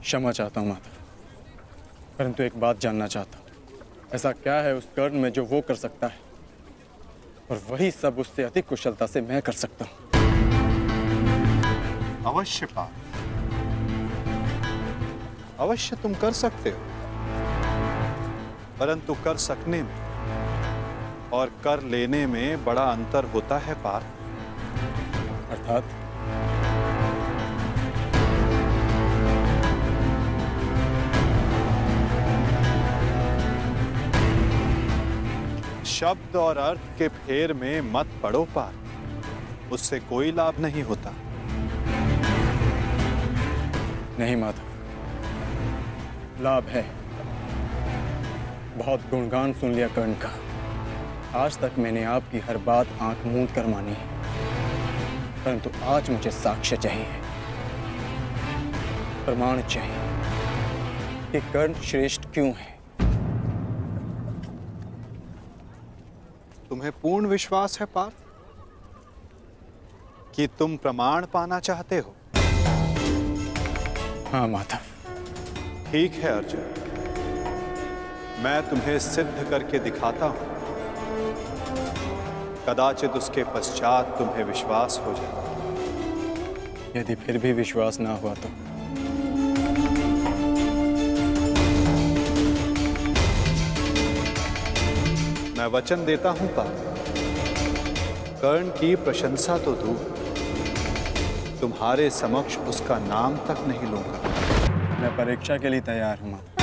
क्षमा चाहता हूँ माधव, परंतु एक बात जानना चाहता हूँ, ऐसा क्या है उस कर्ण में जो वो कर सकता है और वही सब उससे अधिक कुशलता से मैं कर सकता हूँ? अवश्य पार्थ, अवश्य तुम कर सकते हो, परंतु कर सकने में और कर लेने में बड़ा अंतर होता है पार्थ। अर्थात शब्द और अर्थ के फेर में मत पड़ो पार्थ, उससे कोई लाभ नहीं होता। नहीं माधव, लाभ है। बहुत गुणगान सुन लिया कर्ण का। आज तक मैंने आपकी हर बात आंख मूंद कर मानी है, परंतु आज मुझे साक्ष्य चाहिए, प्रमाण चाहिए कि कर्ण श्रेष्ठ क्यों है। तुम्हें पूर्ण विश्वास है पार्थ कि तुम प्रमाण पाना चाहते हो? हाँ माधव। ठीक है अर्जुन, मैं तुम्हें सिद्ध करके दिखाता हूं। कदाचित उसके पश्चात तुम्हें विश्वास हो जाए। यदि फिर भी विश्वास ना हुआ तो? मैं वचन देता हूं पार्थ, कर्ण की प्रशंसा तो दूर, तुम्हारे समक्ष उसका नाम तक नहीं लूंगा। मैं परीक्षा के लिए तैयार हूं माधव।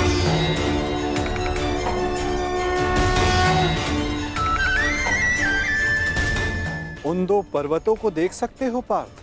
उन दो पर्वतों को देख सकते हो पार्थ?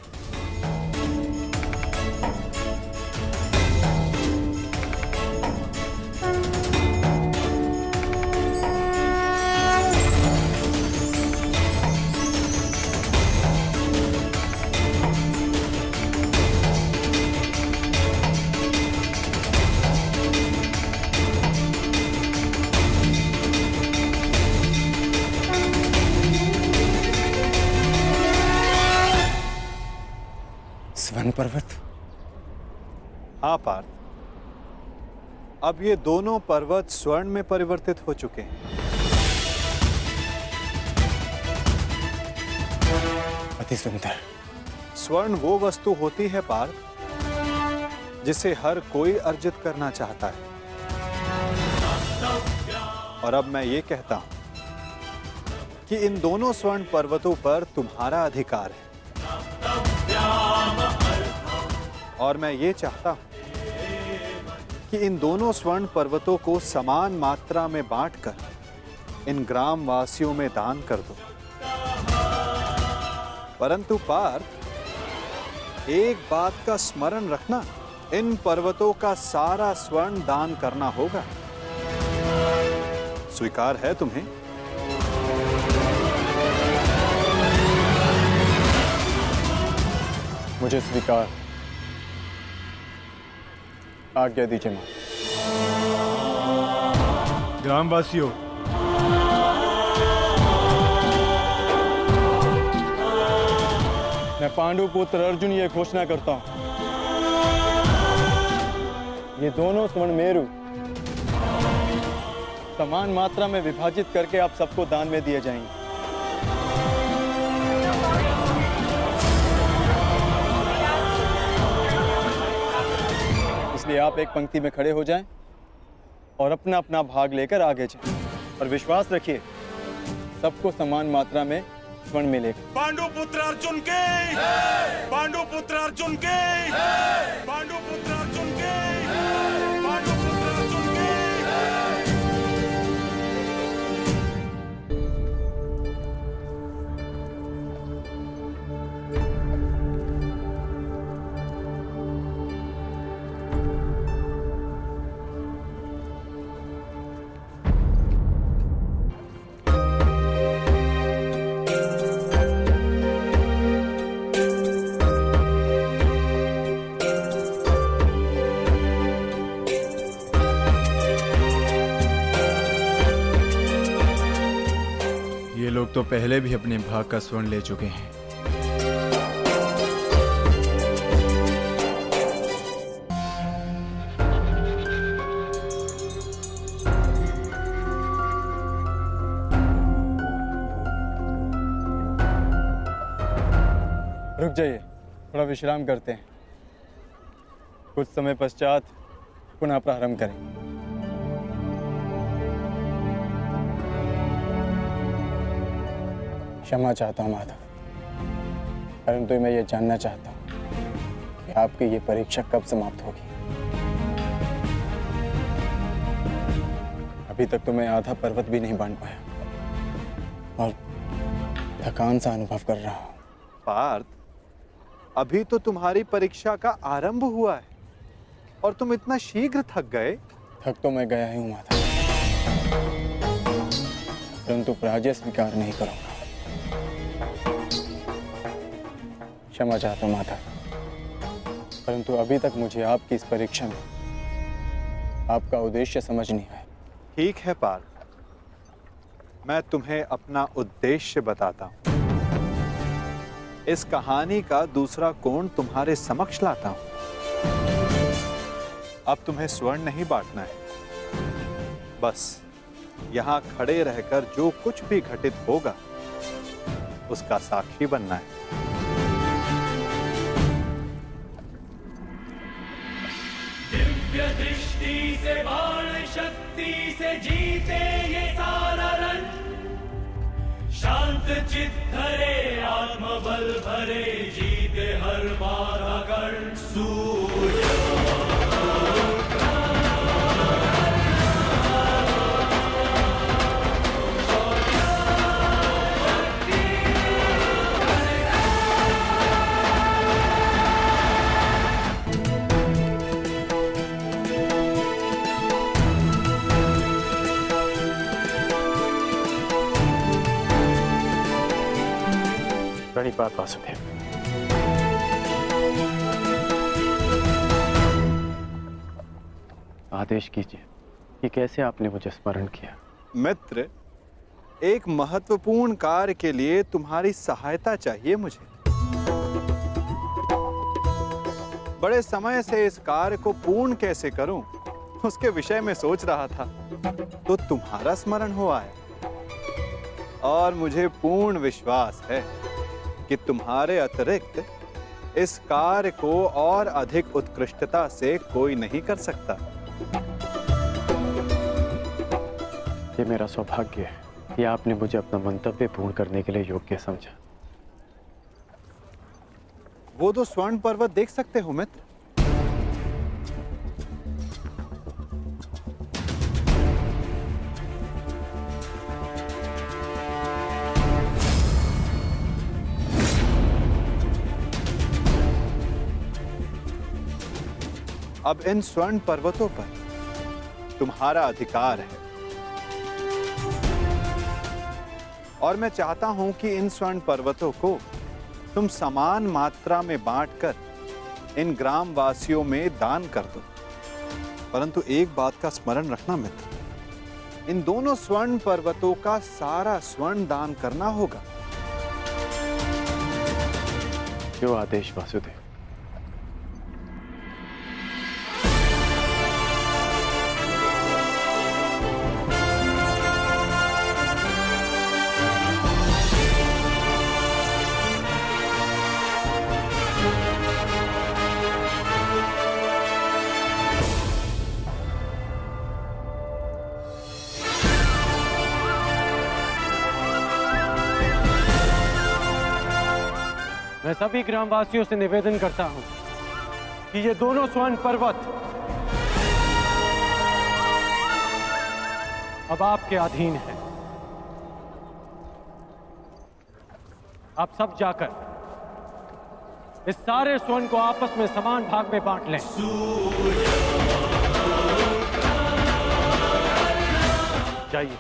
स्वर्ण पर्वत? हाँ पार्थ, अब ये दोनों पर्वत स्वर्ण में परिवर्तित हो चुके हैं। अति सुंदर। स्वर्ण वो वस्तु होती है पार्थ जिसे हर कोई अर्जित करना चाहता है। और अब मैं ये कहता हूं कि इन दोनों स्वर्ण पर्वतों पर तुम्हारा अधिकार है। और मैं ये चाहता हूं कि इन दोनों स्वर्ण पर्वतों को समान मात्रा में बांटकर इन ग्राम वासियों में दान कर दो। परंतु पार्थ, एक बात का स्मरण रखना, इन पर्वतों का सारा स्वर्ण दान करना होगा। स्वीकार है तुम्हें? मुझे स्वीकार। आज्ञा दीजिए मां। ग्रामवासियों, मैं पांडु पुत्र अर्जुन ये घोषणा करता हूं, ये दोनों स्वर्ण मेरु समान मात्रा में विभाजित करके आप सबको दान में दिए जाएंगे। इसलिए आप एक पंक्ति में खड़े हो जाएं और अपना अपना भाग लेकर आगे जाएं और विश्वास रखिए सबको समान मात्रा में स्वर्ण मिलेगा। पांडु पुत्र अर्जुन के, पांडु पुत्र अर्जुन के, पांडु पुत्र अर्जुन के, पांडु पुत्र अर्जुन के। ये लोग तो पहले भी अपने भाग का स्वर्ण ले चुके हैं। रुक जाइए, थोड़ा विश्राम करते हैं। कुछ समय पश्चात पुनः प्रारंभ करें। क्षमा चाहता हूँ माधव, परंतु मैं ये जानना चाहता हूँ कि आपकी ये परीक्षा कब समाप्त होगी। अभी तक तो मैं आधा पर्वत भी नहीं बांध पाया और थकान सा अनुभव कर रहा हूँ। पार्थ, अभी तो तुम्हारी परीक्षा का आरंभ हुआ है और तुम इतना शीघ्र थक गए। थक तो मैं गया ही हूँ माधव, परंतु पराजय स्वीकार नहीं करूंगा। क्षमा चाहता हूँ माधव, परंतु अभी तक मुझे आपकी इस परीक्षा में आपका उद्देश्य समझ नहीं आया। ठीक है पार्थ, मैं तुम्हें अपना उद्देश्य बताता हूं। इस कहानी का दूसरा कोण तुम्हारे समक्ष लाता हूं। अब तुम्हें स्वर्ण नहीं बांटना है, बस यहां खड़े रहकर जो कुछ भी घटित होगा उसका साक्षी बनना है। दिव्य दृष्टि से बाण शक्ति से जीते ये सारा रण, शांत चित्त धरे आत्मबल भरे जीते हर बाधा गण। सूर्य प्रणिपात वासुदेव। आदेश कीजिए कि कैसे आपने मुझे स्मरण किया। मित्र, एक महत्वपूर्ण कार्य के लिए तुम्हारी सहायता चाहिए मुझे। बड़े समय से इस कार्य को पूर्ण कैसे करूं, उसके विषय में सोच रहा था, तो तुम्हारा स्मरण हुआ है और मुझे पूर्ण विश्वास है कि तुम्हारे अतिरिक्त इस कार्य को और अधिक उत्कृष्टता से कोई नहीं कर सकता। ये मेरा सौभाग्य है कि आपने मुझे अपना मंतव्य पूर्ण करने के लिए योग्य समझा। वो दो स्वर्ण पर्वत देख सकते हो मित्र? अब इन स्वर्ण पर्वतों पर तुम्हारा अधिकार है और मैं चाहता हूं कि इन स्वर्ण पर्वतों को तुम समान मात्रा में बांटकर इन ग्राम वासियों में दान कर दो। परंतु एक बात का स्मरण रखना मित्र, इन दोनों स्वर्ण पर्वतों का सारा स्वर्ण दान करना होगा। जो आदेश वासुदेव। मैं सभी ग्रामवासियों से निवेदन करता हूं कि ये दोनों स्वर्ण पर्वत अब आपके अधीन है। आप सब जाकर इस सारे स्वर्ण को आपस में समान भाग में बांट लें। जाइए।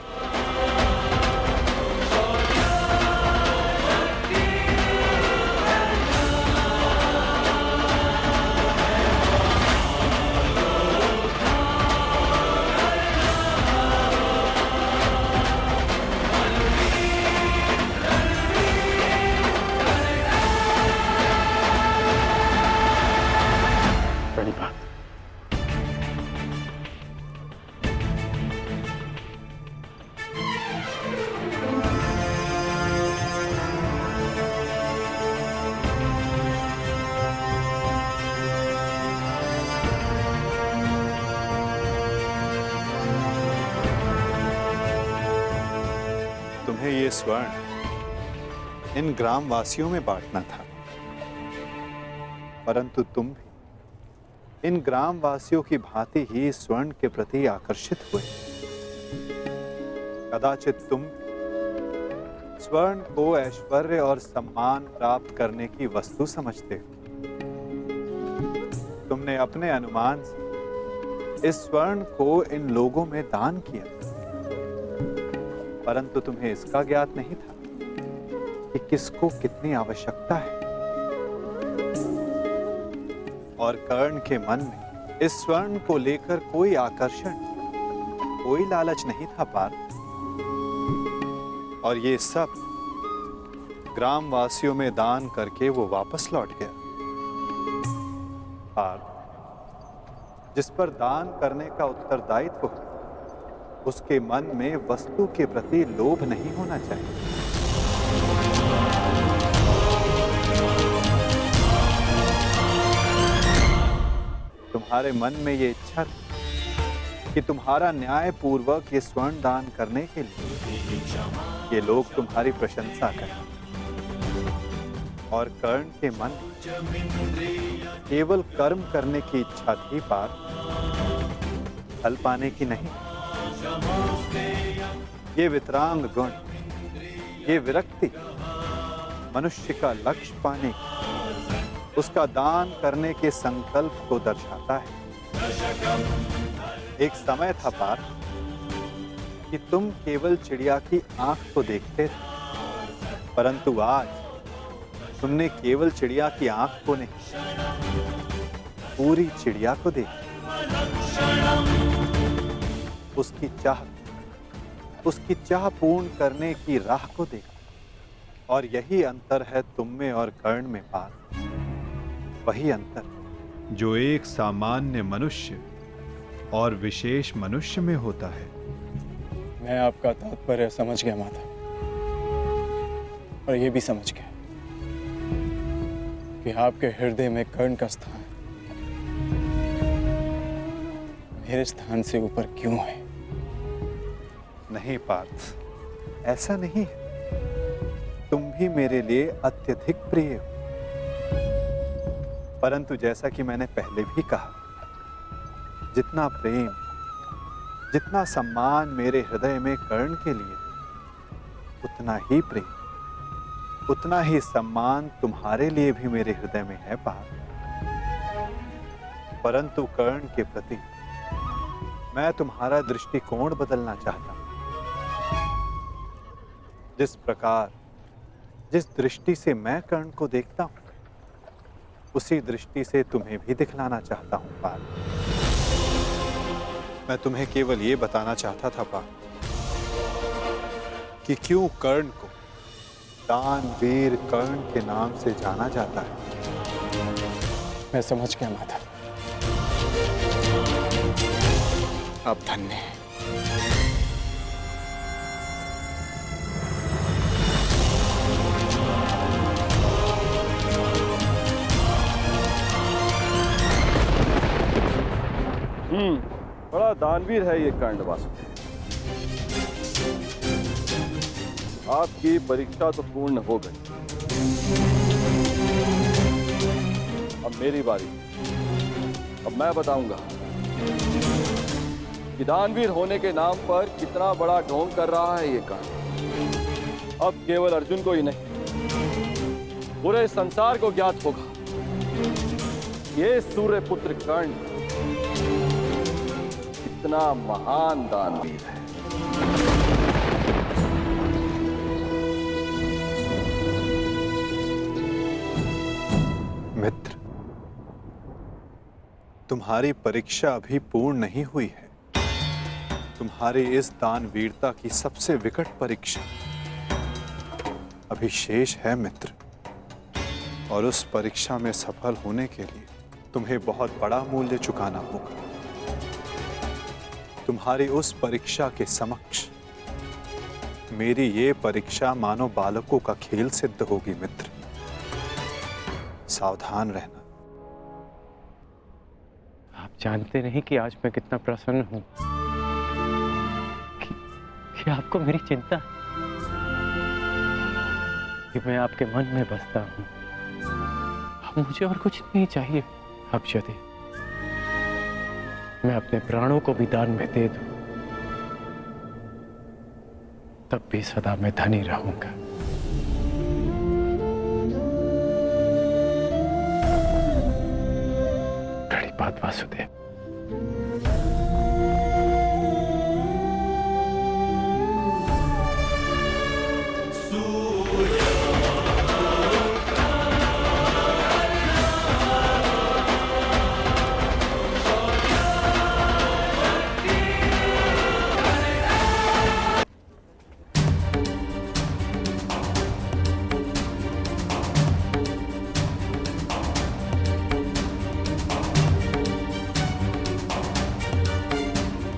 स्वर्ण इन ग्रामवासियों में बांटना था, परंतु तुम भी इन ग्रामवासियों की भांति ही स्वर्ण के प्रति आकर्षित हुए। कदाचित तुम स्वर्ण को ऐश्वर्य और सम्मान प्राप्त करने की वस्तु समझते हो। तुमने अपने अनुमान से इस स्वर्ण को इन लोगों में दान किया, परंतु तुम्हें इसका ज्ञात नहीं था कि किसको कितनी आवश्यकता है। और कर्ण के मन में इस स्वर्ण को लेकर कोई आकर्षण, कोई लालच नहीं था पार्थ। और ये सब ग्रामवासियों में दान करके वो वापस लौट गया। पार्थ, जिस पर दान करने का उत्तरदायित्व हो, उसके मन में वस्तु के प्रति लोभ नहीं होना चाहिए। तुम्हारे मन में ये इच्छा थी कि तुम्हारा न्याय पूर्वक ये स्वर्ण दान करने के लिए ये लोग तुम्हारी प्रशंसा करें। और कर्ण के मन केवल कर्म करने की इच्छा थी पार्थ, फल पाने की नहीं। ये वितरांग गुण, ये विरक्ति मनुष्य का लक्ष्य पाने, उसका दान करने के संकल्प को दर्शाता है। एक समय था पार्थ कि तुम केवल चिड़िया की आंख को देखते थे, परंतु आज तुमने केवल चिड़िया की आंख को नहीं, पूरी चिड़िया को देखा। उसकी चाह पूर्ण करने की राह को देखा। और यही अंतर है तुम में और कर्ण में पार्थ। वही अंतर जो एक सामान्य मनुष्य और विशेष मनुष्य में होता है। मैं आपका तात्पर्य समझ गया माता, और ये भी समझ गया कि आपके हृदय में कर्ण का स्थान मेरे स्थान से ऊपर क्यों है। नहीं पार्थ, ऐसा नहीं है। तुम भी मेरे लिए अत्यधिक प्रिय हो, परंतु जैसा कि मैंने पहले भी कहा, जितना प्रेम, जितना सम्मान मेरे हृदय में कर्ण के लिए, उतना ही प्रेम, उतना ही सम्मान तुम्हारे लिए भी मेरे हृदय में है पार्थ। परंतु कर्ण के प्रति मैं तुम्हारा दृष्टिकोण बदलना चाहता हूं। जिस प्रकार, जिस दृष्टि से मैं कर्ण को देखता हूं, उसी दृष्टि से तुम्हें भी दिखलाना चाहता हूं पार्थ। मैं तुम्हें केवल ये बताना चाहता था पार्थ कि क्यों कर्ण को दानवीर कर्ण के नाम से जाना जाता है। मैं समझ गया माता, आप धन्य हैं। बड़ा दानवीर है ये कर्ण वासुदेव। आपकी परीक्षा तो पूर्ण हो गई, अब मेरी बारी। अब मैं बताऊंगा कि दानवीर होने के नाम पर कितना बड़ा ढोंग कर रहा है ये कर्ण। अब केवल अर्जुन को ही नहीं, पूरे संसार को ज्ञात होगा ये सूर्यपुत्र कर्ण कितना महान दानवीर है। मित्र, तुम्हारी परीक्षा अभी पूर्ण नहीं हुई है। तुम्हारी इस दानवीरता की सबसे विकट परीक्षा अभी शेष है मित्र। और उस परीक्षा में सफल होने के लिए तुम्हें बहुत बड़ा मूल्य चुकाना होगा। तुम्हारी उस परीक्षा के समक्ष मेरी ये परीक्षा मानो बालकों का खेल सिद्ध होगी मित्र। सावधान रहना। आप जानते नहीं कि आज मैं कितना प्रसन्न हूं कि आपको मेरी चिंता है। कि मैं आपके मन में बसता हूं। अब मुझे और कुछ नहीं चाहिए। अब यदि मैं अपने प्राणों को भी दान में दे दूं, तब भी सदा मैं धनी रहूंगा। बड़ी बात वासुदेव।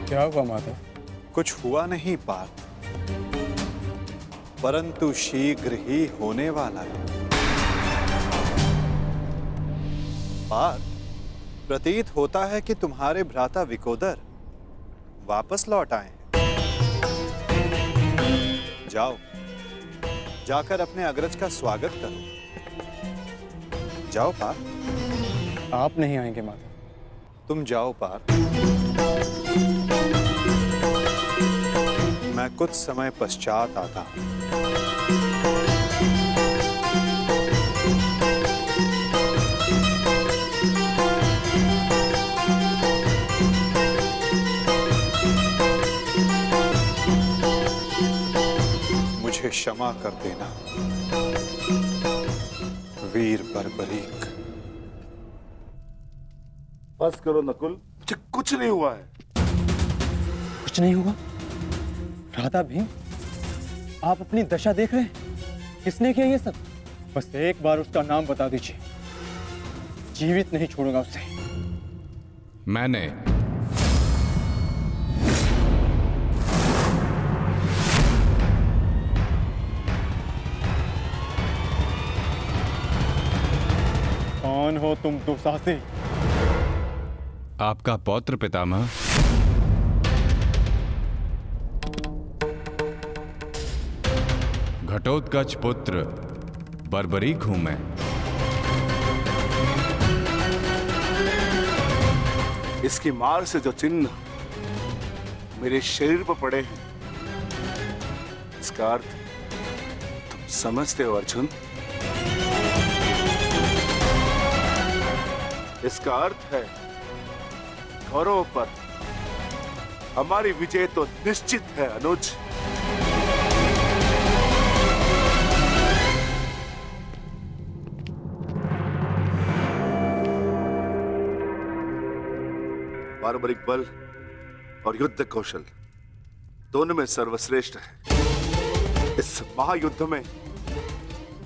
क्या हुआ माधव? कुछ हुआ नहीं पार्थ, परंतु शीघ्र ही होने वाला है। पार्थ, प्रतीत होता है कि तुम्हारे भ्राता विकोदर वापस लौट आए हैं। जाओ, जाकर अपने अग्रज का स्वागत करो। जाओ पार्थ। आप नहीं आएंगे माधव? तुम जाओ पार्थ, मैं कुछ समय पश्चात आता हूं। मुझे क्षमा कर देना वीर बर्बरीक। बस करो नकुल, मुझे कुछ नहीं हुआ है। कुछ नहीं हुआ? राधा भीम, आप अपनी दशा देख रहे हैं? किसने किया ये सब? बस एक बार उसका नाम बता दीजिए, जीवित नहीं छोड़ूंगा उसे। मैंने। कौन हो तुम दुस्साहसी? आपका पौत्र पितामह। घटोत्कच पुत्र बर्बरीक हूं मैं। इसकी मार से जो चिन्ह मेरे शरीर पर पड़े हैं, इसका अर्थ तुम समझते हो अर्जुन? इसका अर्थ है कौरवों पर हमारी विजय तो निश्चित है अनुज। पारंपरिक बल और युद्ध कौशल दोनों में सर्वश्रेष्ठ है। इस महायुद्ध में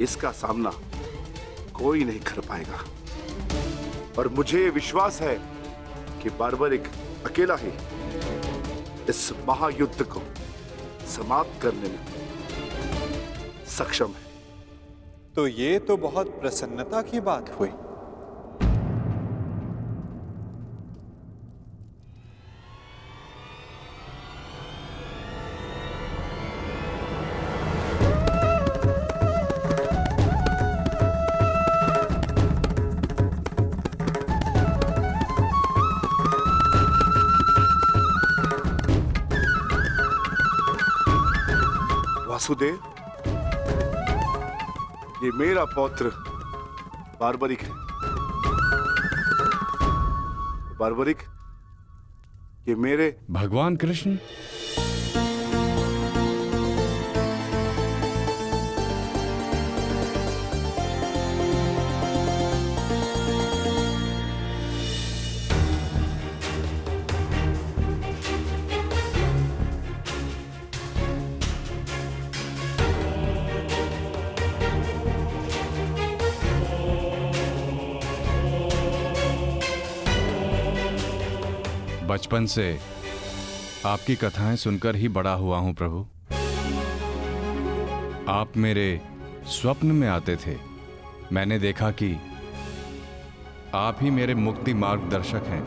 इसका सामना कोई नहीं कर पाएगा और मुझे विश्वास है कि बार्बरिक अकेला ही इस महायुद्ध को समाप्त करने में सक्षम है। तो ये तो बहुत प्रसन्नता की बात हुई। वासुदेव, ये मेरा पौत्र बार्बरिक है। बार्बरिक, ये मेरे भगवान कृष्ण। बचपन से आपकी कथाएं सुनकर ही बड़ा हुआ हूं प्रभु। आप मेरे स्वप्न में आते थे। मैंने देखा कि आप ही मेरे मुक्ति मार्गदर्शक हैं।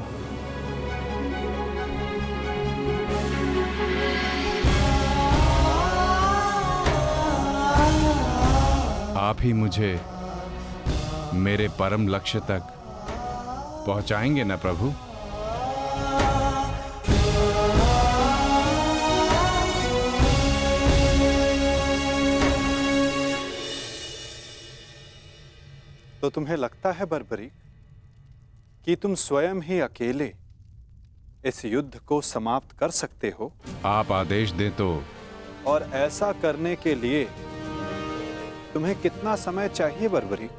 आप ही मुझे मेरे परम लक्ष्य तक पहुंचाएंगे ना प्रभु? तो तुम्हें लगता है बर्बरीक कि तुम स्वयं ही अकेले इस युद्ध को समाप्त कर सकते हो? आप आदेश दें तो। और ऐसा करने के लिए तुम्हें कितना समय चाहिए बर्बरीक?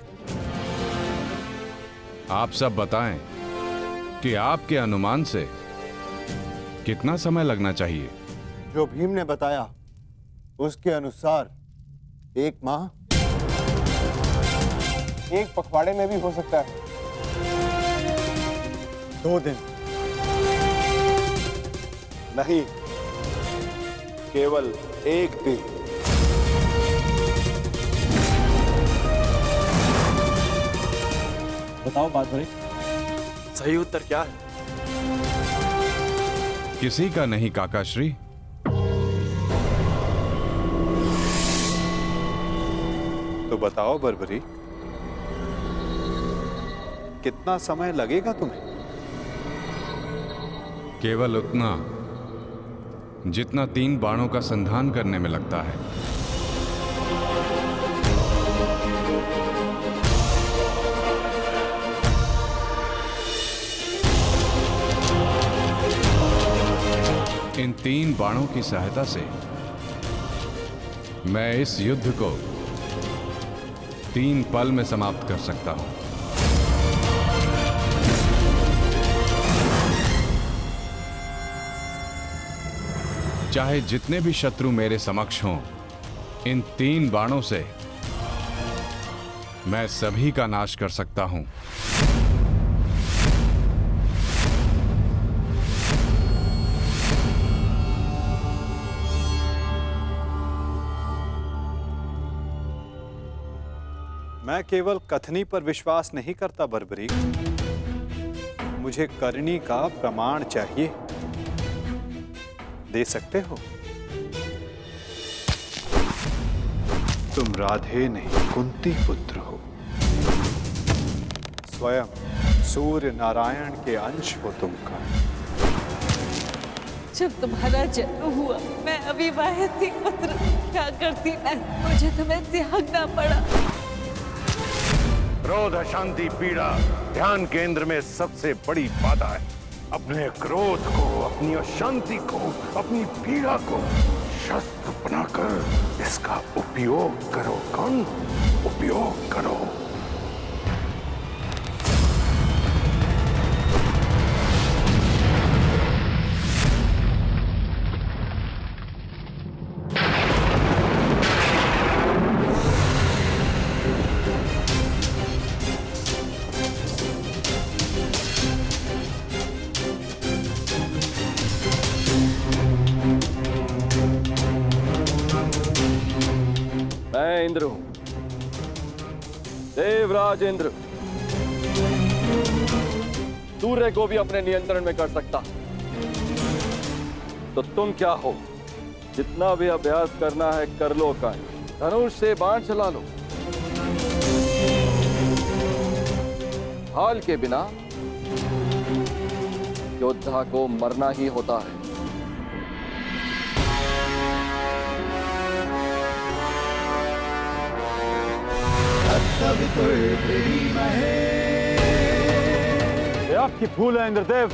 आप सब बताएं कि आपके अनुमान से कितना समय लगना चाहिए? जो भीम ने बताया उसके अनुसार 1 माह, 1 पखवाड़े में भी हो सकता है, 2 दिन। नहीं, केवल 1 दिन। बताओ बादशाह, सही उत्तर क्या है? किसी का नहीं काकाश्री। तो बताओ बर्बरीक, कितना समय लगेगा तुम्हें? केवल उतना जितना 3 बाणों का संधान करने में लगता है। इन 3 बाणों की सहायता से मैं इस युद्ध को 3 पल में समाप्त कर सकता हूं। चाहे जितने भी शत्रु मेरे समक्ष हों, इन 3 बाणों से मैं सभी का नाश कर सकता हूं। मैं केवल कथनी पर विश्वास नहीं करता बर्बरीक, मुझे करनी का प्रमाण चाहिए। दे सकते हो? तुम राधे नहीं कुंती पुत्र हो, स्वयं सूर्य नारायण के अंश हो तुमका। जब तुम्हारा जन्म हुआ मैं अविवाहित थी पुत्र, क्या करती मैं, मुझे तुम्हें त्यागना पड़ा। क्रोध, अशांति, पीड़ा ध्यान केंद्र में सबसे बड़ी बाधा है। अपने क्रोध को, अपनी अशांति को, अपनी पीड़ा को शस्त्र बनाकर इसका उपयोग करो। कौन? उपयोग करो। मैं इंद्र हूं, देवराज इंद्र। सूर्य को भी अपने नियंत्रण में कर सकता। तो तुम क्या हो? जितना भी अभ्यास करना है कर लो। का धनुष से बाण चला लो। हाल के बिना योद्धा को मरना ही होता है। ये आपकी भूल है इंद्रदेव।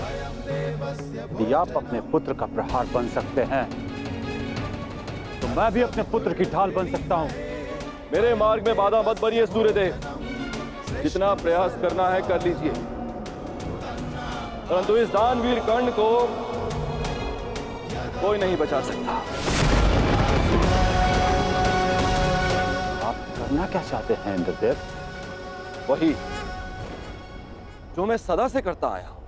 यदि आप अपने पुत्र का प्रहार बन सकते हैं तो मैं भी अपने पुत्र की ढाल बन सकता हूं। मेरे मार्ग में बाधा मत बनिए सूर्यदेव। जितना प्रयास करना है कर लीजिए, परंतु इस दानवीर कर्ण को कोई नहीं बचा सकता। करना क्या चाहते हैं इंद्रदेव? वही जो मैं सदा से करता आया हूं,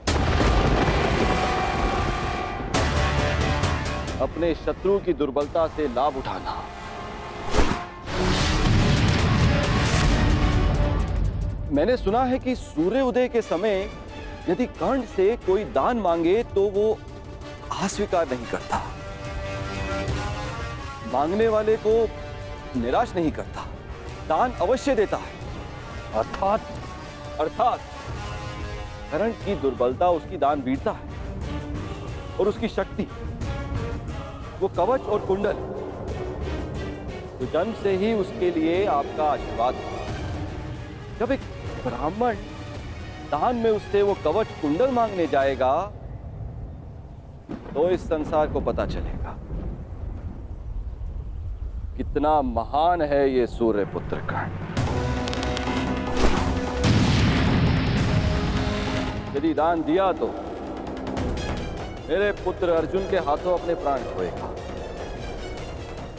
अपने शत्रु की दुर्बलता से लाभ उठाना। मैंने सुना है कि सूर्य उदय के समय यदि कर्ण से कोई दान मांगे तो वो अस्वीकार नहीं करता, मांगने वाले को निराश नहीं करता। दान अवश्य देता है। अर्थात कर्ण की दुर्बलता उसकी दान वीरता है और उसकी शक्ति वो कवच और कुंडल, तो जन्म से ही उसके लिए आपका आशीर्वाद है। जब एक ब्राह्मण दान में उससे वो कवच कुंडल मांगने जाएगा तो इस संसार को पता चलेगा कितना महान है ये सूर्यपुत्र कर्ण। यदि दान दिया तो मेरे पुत्र अर्जुन के हाथों अपने प्राण खोएगा,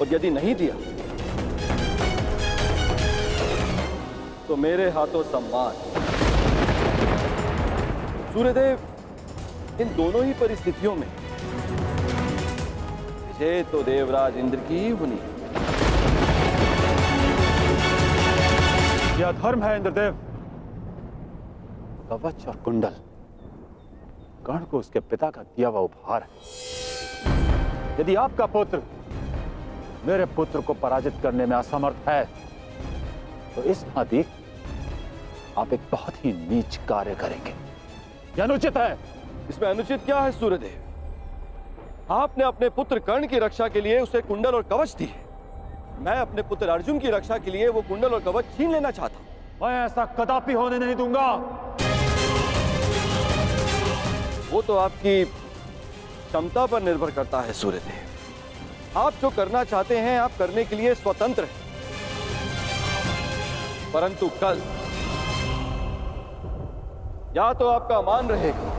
और यदि नहीं दिया तो मेरे हाथों सम्मान। सूर्यदेव, इन दोनों ही परिस्थितियों में विजय तो देवराज इंद्र की ही होनी है। यह धर्म है इंद्रदेव। कवच और कुंडल कर्ण को उसके पिता का दिया हुआ उपहार है। यदि आपका पुत्र मेरे पुत्र को पराजित करने में असमर्थ है तो इस अधिक आप एक बहुत ही नीच कार्य करेंगे। यह अनुचित है। इसमें अनुचित क्या है सूर्यदेव? आपने अपने पुत्र कर्ण की रक्षा के लिए उसे कुंडल और कवच दिए। मैं अपने पुत्र अर्जुन की रक्षा के लिए वो कुंडल और कवच छीन लेना चाहता हूं। मैं ऐसा कदापि होने नहीं दूंगा। वो तो आपकी क्षमता पर निर्भर करता है सूर्यदेव। आप जो करना चाहते हैं आप करने के लिए स्वतंत्र हैं, परंतु कल या तो आपका मान रहेगा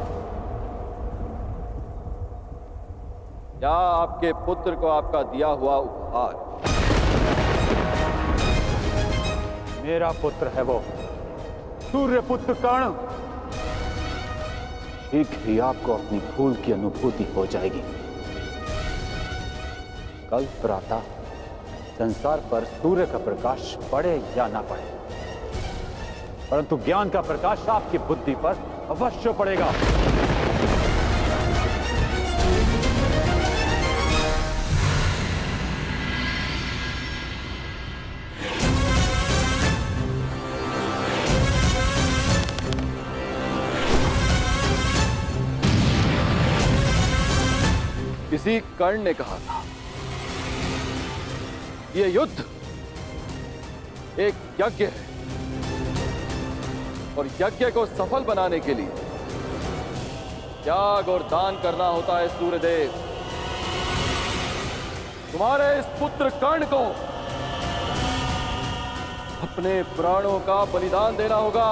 या आपके पुत्र को आपका दिया हुआ उपहार। मेरा पुत्र है वो सूर्यपुत्र कर्ण। शीघ्र ही आपको अपनी भूल की अनुभूति हो जाएगी। कल प्रातः संसार पर सूर्य का प्रकाश पड़े या ना पड़े, परंतु ज्ञान का प्रकाश आपकी बुद्धि पर अवश्य पड़ेगा। किसी कर्ण ने कहा था यह युद्ध एक यज्ञ है, और यज्ञ को सफल बनाने के लिए त्याग और दान करना होता है। सूर्यदेव, तुम्हारे इस पुत्र कर्ण को अपने प्राणों का बलिदान देना होगा।